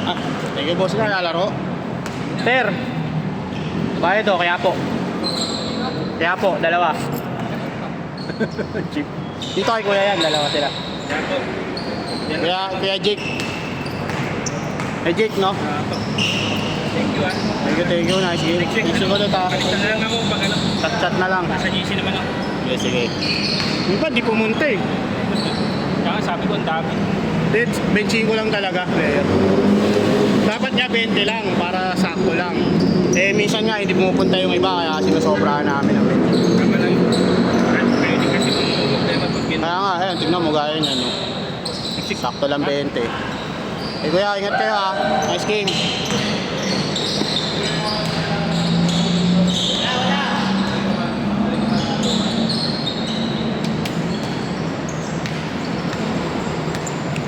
Ah, thank you boss ka, lalaro. Sir, bayad o, kaya po. Kaya po, dalawa. Cheap. Dito kay kuya yan, dalawa sila. Kaya Jake. Hey Jake, no? Thank you ah. Thank you, nice game. Next ko ulit ha. Basta na lang ako pag ano. Chat na lang. Nasa GC naman ako. Okay, sige. Yung pa, di pumunta eh. Kaya sabi ko ang dami. Benching ko lang talaga, player. Dapat niya 20 lang para sakto lang. Eh, minsan nga hindi pumupunta yung iba kaya sinusobrahan namin ang benching. Tama lang yun. Pwede kasi kung problema pag Kaya nga, ayun, tignan mo gaya niyan. No? Sakto lang 20. Eh kuya, ingat kayo ha. Nice game.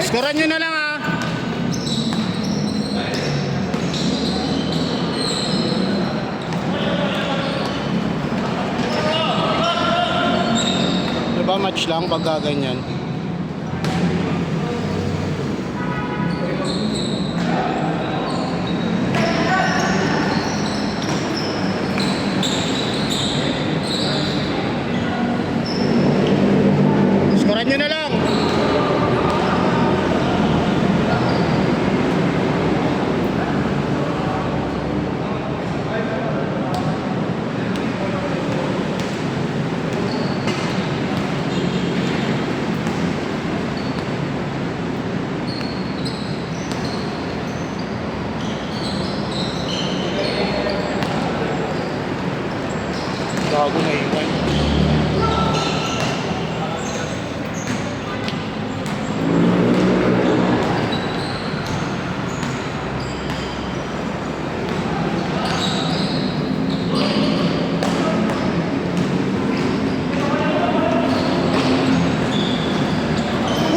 Skoran nyo na lang ha. Diba match lang pagka ganyan? Skoran nyo na lang. Gago na iwan.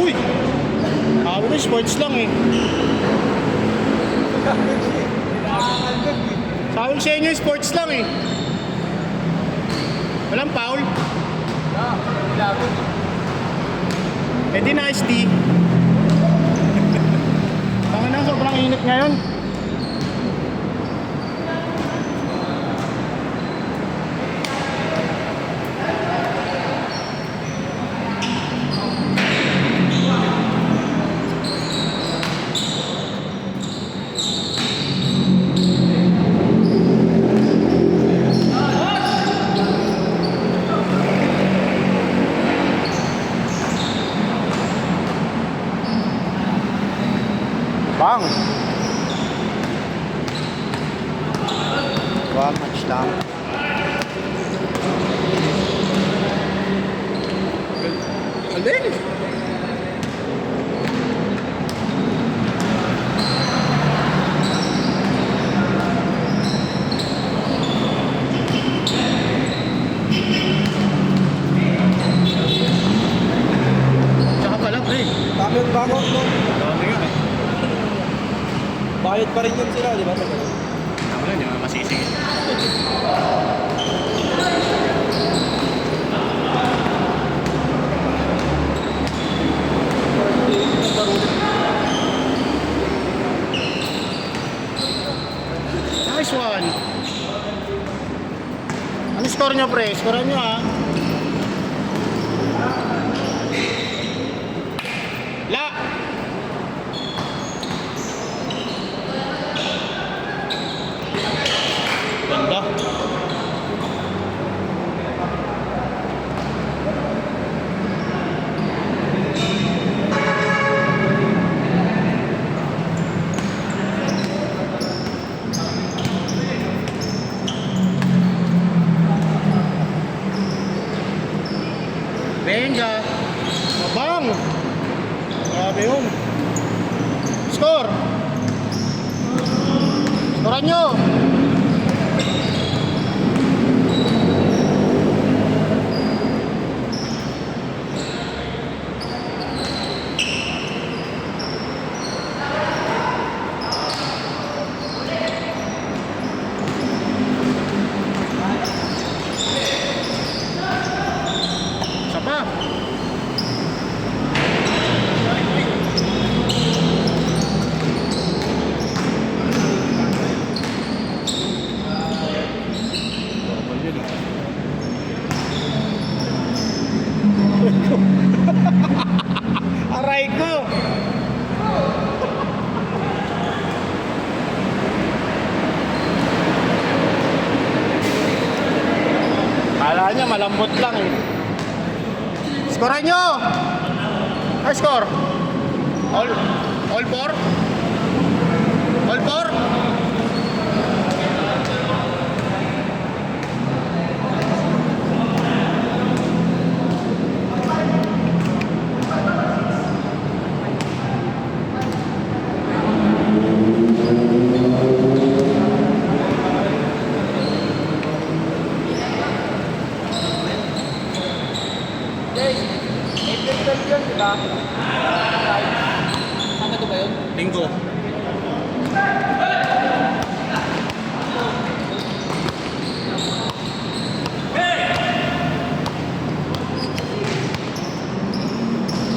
Uy! Ako na sports lang eh. Sabi ko sa inyo sports lang eh. Walang foul? Eh di nice tea. Tanga na, sobrang init ngayon. Bang! One match lang. Alin? Tsaka pala pre. Dami yung bangon no? Dami nga eh. Bayad pa rin yun sila, di ba? Tama lang, yung masisingit. Nice one. Ano score nyo pre? Score nyo ha. La! Ganda. Venga. Mabang. Grabe yun. Score. Scorean nyo. Isa pa. malambot lang eh. Scorean nyo! Ay, score! All four? All four? April 12 yun, di ba? Sabado ba yun? Linggo.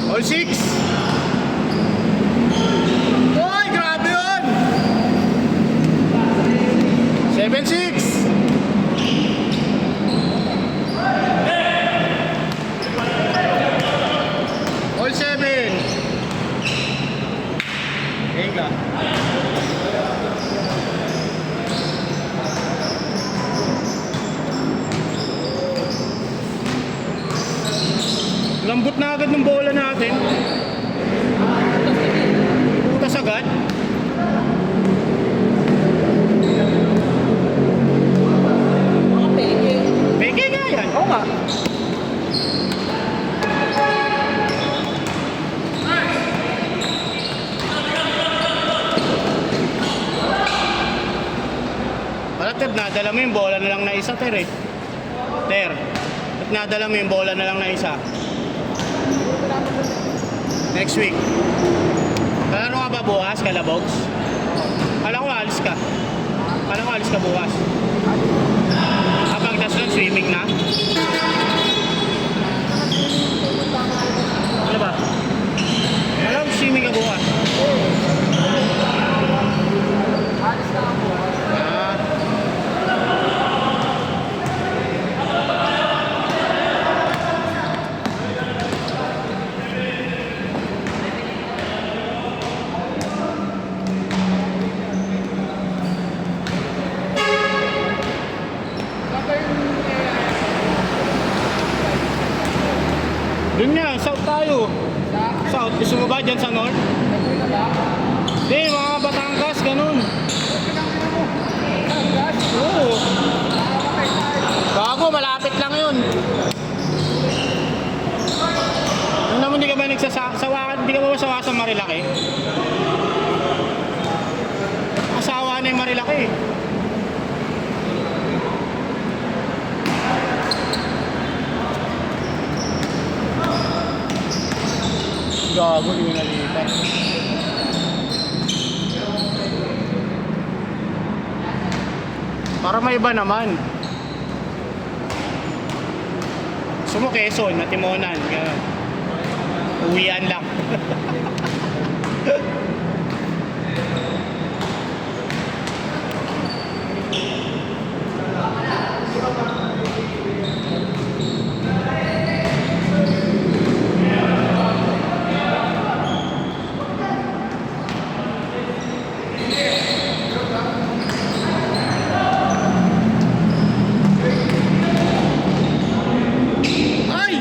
All six. Oy, grabe yun. 7-6. All seven. Venga. Lambot na agad ng bola natin. Butas agad. Mga peke. Peke nga yan. Oo nga. Wala, Ter, nadala mo yung bola na lang na isa, Ter eh. Ter, at nadala mo yung bola na lang na isa. Next week. Kalaro ka ba bukas, Kalabogs? Kala ko alis ka. Kala ko alis ka bukas. Kapag tas nun, swimming na. Ano ba? Kala ko swimming ka bukas. Alis na ako. Ah. Doon nga, south tayo. South, gusto mo ba dyan sa north? Hindi, mga Batangas, ganun. Oo. Bago, malapit lang yun. Ano naman, di ka ba nagsasawakan? Di ka ba masawa sa Marilaki? Asawa na yung Marilaki. Gago, di mo nalipat. Para may iba naman. Gusto mo Quezon, Natimonan, gano'n. Uwian lang. Ay!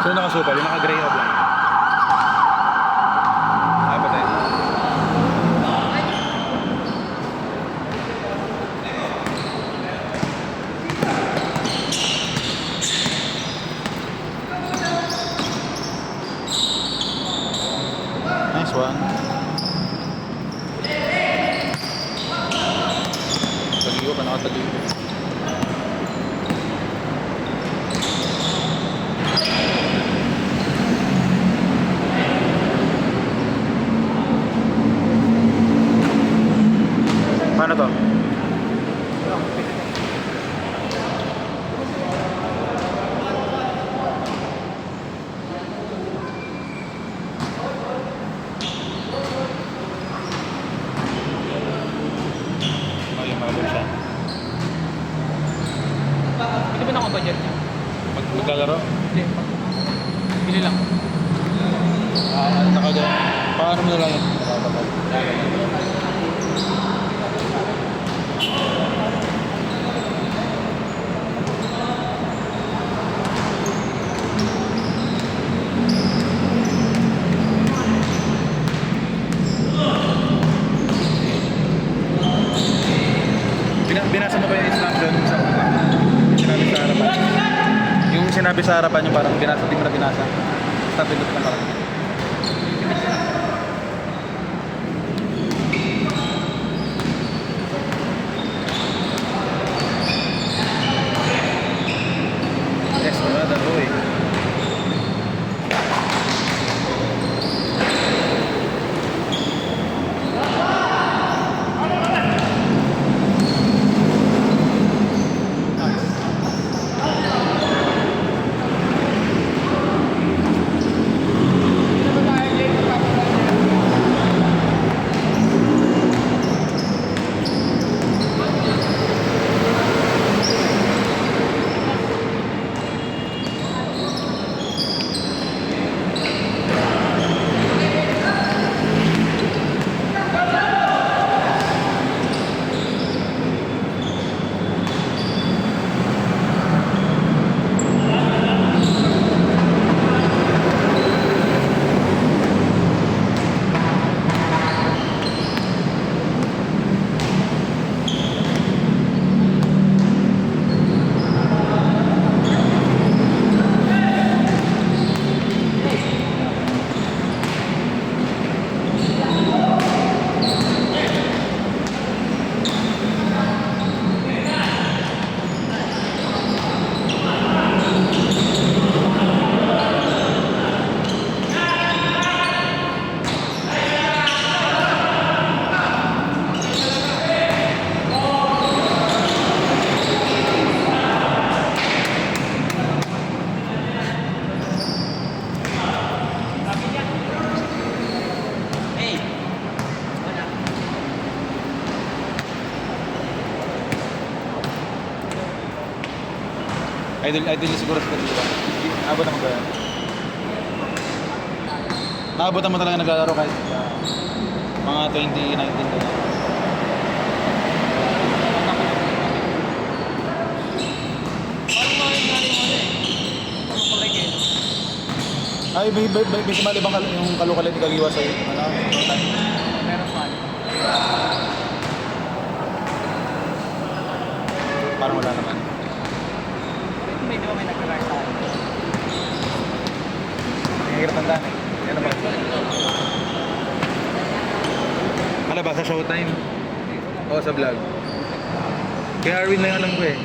So nakasupal, yung naka-gray na black. Ay, patay. Nice one. Tagigo pa, nakatagigo. Paano to? Okay, malabot siya. Hindi ba naka-budget niya? Maglalaro? Hindi. Bili lang. Nakagano. Paano mo na lang yun? Binasa mo ba yung instruction sa sinabi sa harapan? Yung sinabi sa harapan yung parang binasa, di mo na binasa. Basta pindutin lang parang. Yes, wala na po eh. Idol siguro sa kanila. Abot naman ba yan? Nakabot naman talaga naglalaro kahit mga 2019 na. Ay, may sumali bang yung kalukalit ni Kagiwa sa'yo? Meron pa. Parang wala naman. May di ba may nag-ride sa akin? Mahirap ang daan eh. Yan naman. Ano ba? Sa Showtime? Oo, sa vlog. Kaya Arwin lang alam ko eh.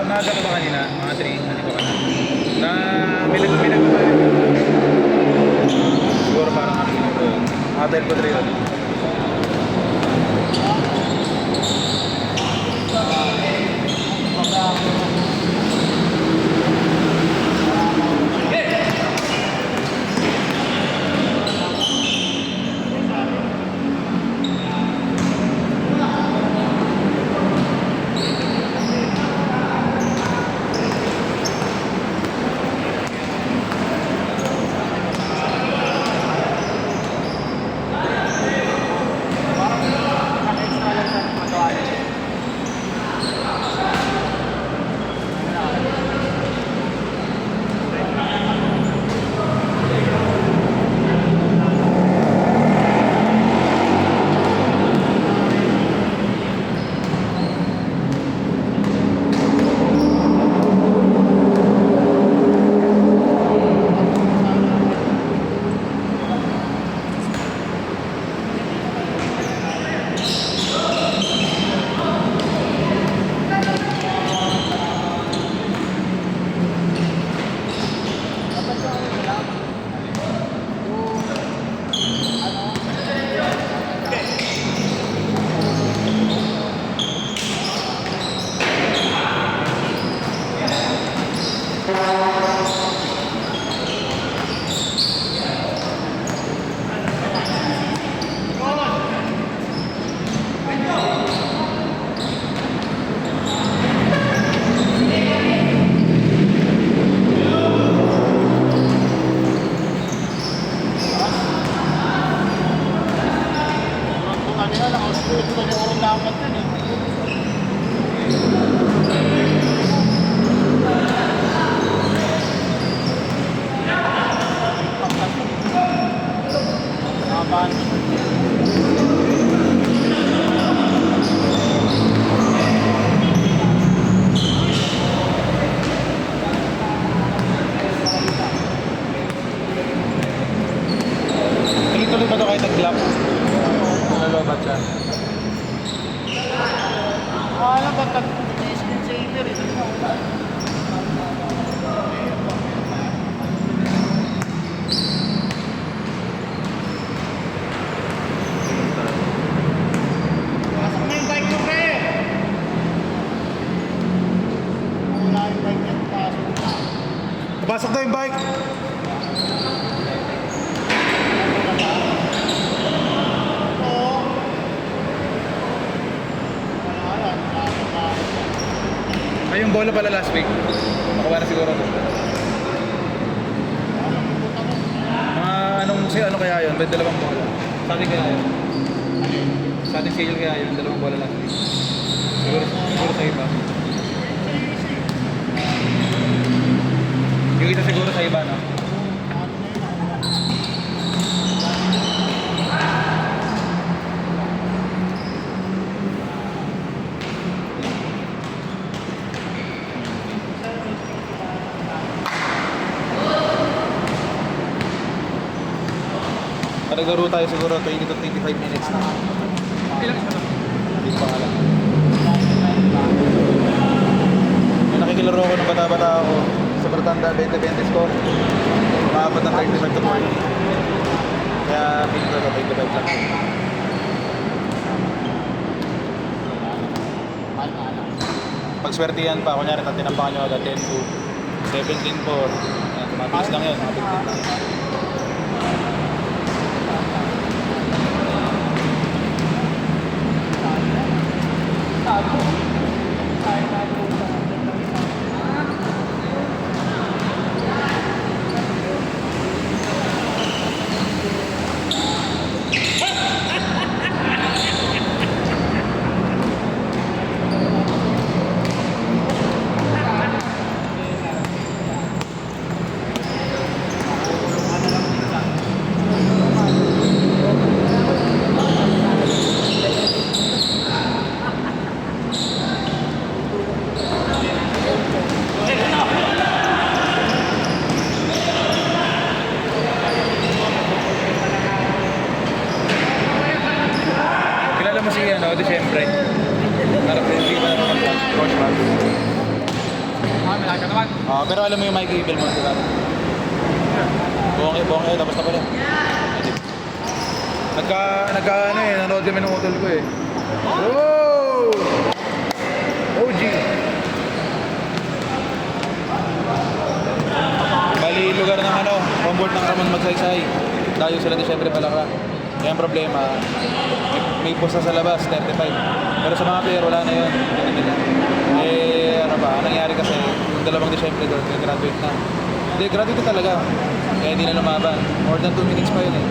Maaga ka ba kanina? Mga 3, nandito ka na. Na may nagbabayad ka. Siguro parang ano siguro yun. Mga 12 ko 3 yun. Kaya naka-split ko yung oras dapat yan eh. Nakabahan. Tuloy-tuloy ba ito kahit nag-glap? Nalobat siya. Alam ba, tag-dispensator eh. Pasok na yung bike mo, pre! Wala yung bike niya, pasok na. Pasok na yung bike! Oo. Wala yan, pasok na. Ay, yung bola pala last week. Nakuha na siguro to. Mga ano kaya yun? May dalawang bola. Sa atin kaya yun? Sa ating schedule kaya yun? Dalawang bola last week. Siguro sa iba. Yung isa siguro sa iba, no? Naglaro tayo siguro 20 to 25 minutes na. Ilang isa na? Hindi ko alam. Yung nakikilaro ko ng bata-bata ako sa Bertanda 20-20 score. Maabot ng 35 to 40. Kaya feeling ko 25 lang. Pag swertihan pa, kunyari tinampakan nyo agad 10-2, 17-4. Mabilis lang yun, mga 15 lang. Kilala mo si Desyembre. Para friendly pa naman ang coach Bob. Malaki ka naman. Pero alam mo yung Mike Abel mo, di ba? Bongke, tapos na pala. Nanood kami ng utol ko eh. Whoa! OG! Bali, lugar ng homework ng Ramon Magsaysay. Dayo sila Desyembre Palaka. Kaya ang problema, may posta sa labas, 35. Pero sa mga player, wala na yun. Anong nangyari kasi, yung 2 Desyembre doon, graduate na. Hindi, graduate na talaga. Kaya hindi na lumaban. More than 2 minutes pa yun eh.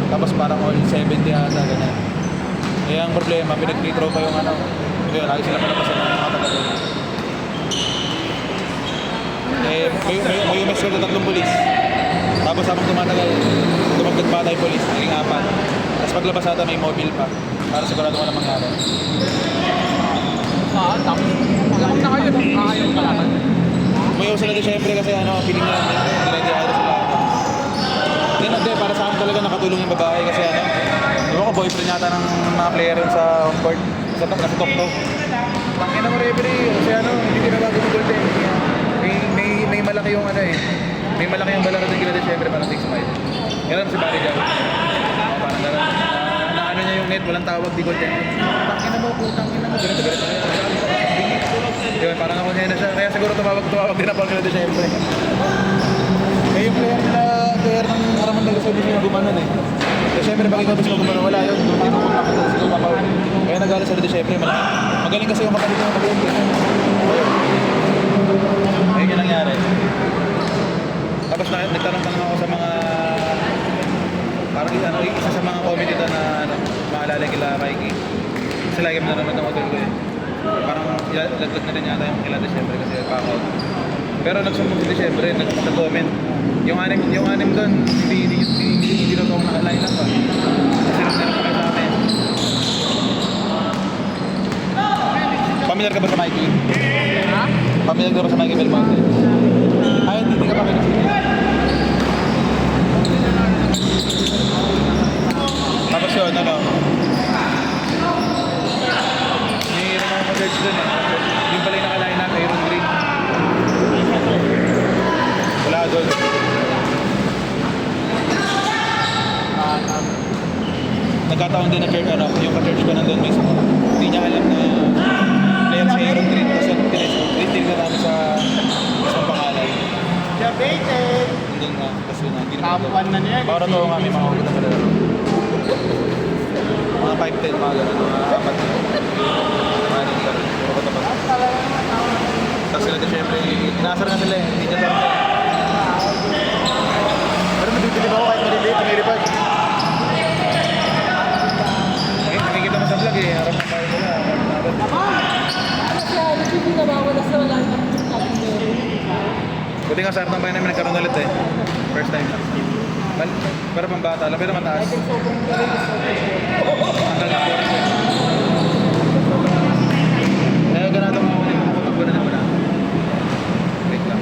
Tapos parang all 70 ata, ganyan. Kaya ang problema, pinag-retro pa yung Yun, lagi sila palabasan ng mga taga doon. May umeswel na 3 polis. Tapos habang tumatagal, dumagdag pa tayo polis, naging 4. Tapos paglabas ata may mobile pa. Para sigurado ko na mangyari. Tapos, alam na kayo, ayaw ka laban. Umayaw sila Desyembre kasi feeling nila hindi sila. Hindi, para sa akin talaga nakatulong yung babae kasi diba ko, boyfriend yata ng mga player yun sa home court. Nasa top to. Tangin na mo referee, kasi hindi tinabago yung goal din. May malaki yung may malaki yung balaro din kila Desyembre, parang 6'5". Yan si Barry Jao. Parang gano'n. Na niya yung net, walang tawag, di goal din. Tangin na mo, ganito. Yun, parang ako niya na siya. Kaya siguro tumawag din ako kila Desyembre. Eh yung player ng Ramon Magsaysay hindi siya gumanon eh. Desyembre pag ikaw gusto gumanon, wala yun. Hindi mo kumaka sa siguro kapaw. Kaya nag-alas sa Desyembre, malaki. Magaling kasi yung kapatid ng kapatid. Ayun yung nangyari. Tapos nagtanong ako sa mga Parang ano, isa sa mga comment ito na ano, maalala kila Mikey. Kasi lagi mo nanonood ng motor ko eh. Parang laglag na rin yata yung kila Desyembre kasi pack out. Pero nagsumbong si Desyembre, nag-comment. Yung anim doon, hindi na ito ako nakaline up ah. Kasi nagtanong kami sa akin. Familiar ka ba sa Mikey? Ha? Familiar ka ba sa Mikey Belmonte? Ay, hindi ka familiar sa kanya. Tapos yun, ano? May mga mag-search doon eh. Yung pala yung nakaline up, Iron Green. Wala doon. Nagkataon din na church, ano, yung ka-church ko nandun mismo. Hindi niya alam na player si Iron Green. Tapos tinitili na namin sa isang pangalan. Jabated! Hindi nga, kasi yun, hindi Top naman. 1 na niya. Para to nga may mga ulit na pala. Mga 5-10, mga gano'n, mga apat. Mga rin ka rin. Puro ko tapat. Tapos sila din syempre, inaasar na sila eh. Hindi niya tapat. Pero mabibili ba ako kahit maliliit, tumilipad? Nakikita mo sa vlog eh, harap ng bayo nila. Buti nga sa harap ng bayo namin nagkaroon ulit eh. First time lang. Pero pang bata lang, pero mataas. Hanggang na 40. Kaya ganado mga ulit mo kapag gano'n naman na. Wait lang.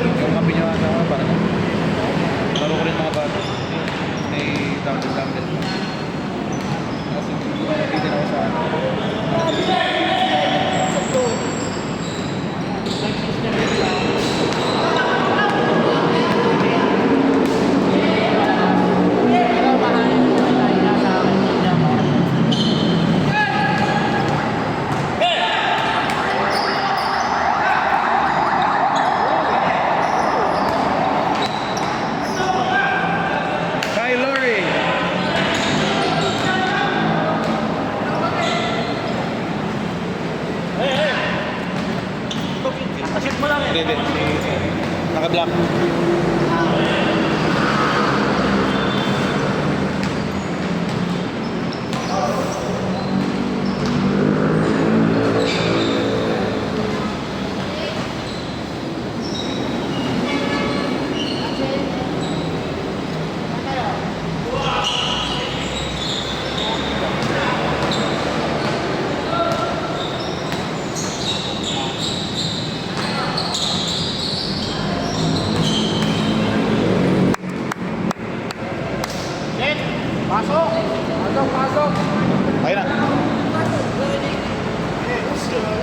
Yung mga pinyawata ko, parang laro ko rin mga bata. May dumbbell. Kasi nabitin ako sa ano. Kyle Lowry. Shoot mo lang eh. Hindi. Naka-block. Pasok! Pasok! Ayun na.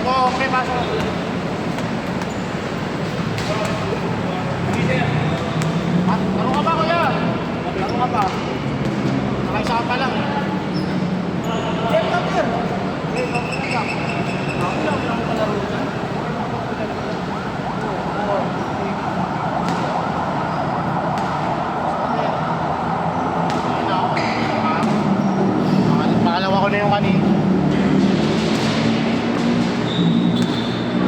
Okay, pasok.